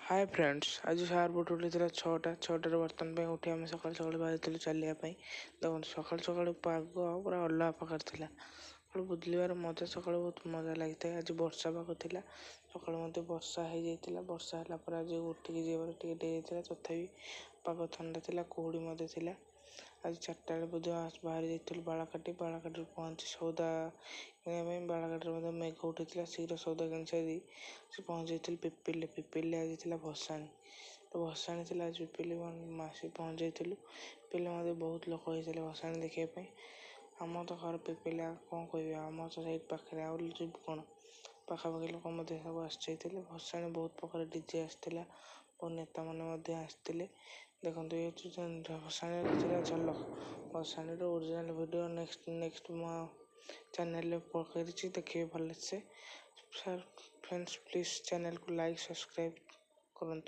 Hi friends आज सार boat उठी छटार बर्तन पे उठी आम सका सका बाहर चलिए देखो सका सका पाग पूरा अलग प्रकार था बुलिबार मजा सका बहुत मजा लगी आज वर्षा पाग था सका मत वर्षा हो जाता वर्षा है आज उठिक जी डेरी तथापि पाग ठंडा था कुहुड़ी था आज 4टा बोध बाहर जाइल बाड़काटी पहुँची सौदा कि बाड़काटी मेघ उठी शीघ्र सौदा कि सारी से पहुँच जाइल पिपिल आज थी भसाणी तो भसाणी थी आज पिपिल मासी पहुँच जाइलु पिपिल मत बहुत लोक होते भसाणी देखापी आम तो घर पिपिल कौन कह आम तो सही पाखे आब कौन पाखापाखि लोक सब आसते भसाणी बहुत प्रकार डीजे आसला बहुत नेता मैंने आसते देखो ये भसाणी झलक भसाणी ओरिजिनल वीडियो नेक्स्ट चैनल पकड़ देखिए भल से सर फ्रेंड्स प्लीज चैनल को लाइक सब्सक्राइब करूँ।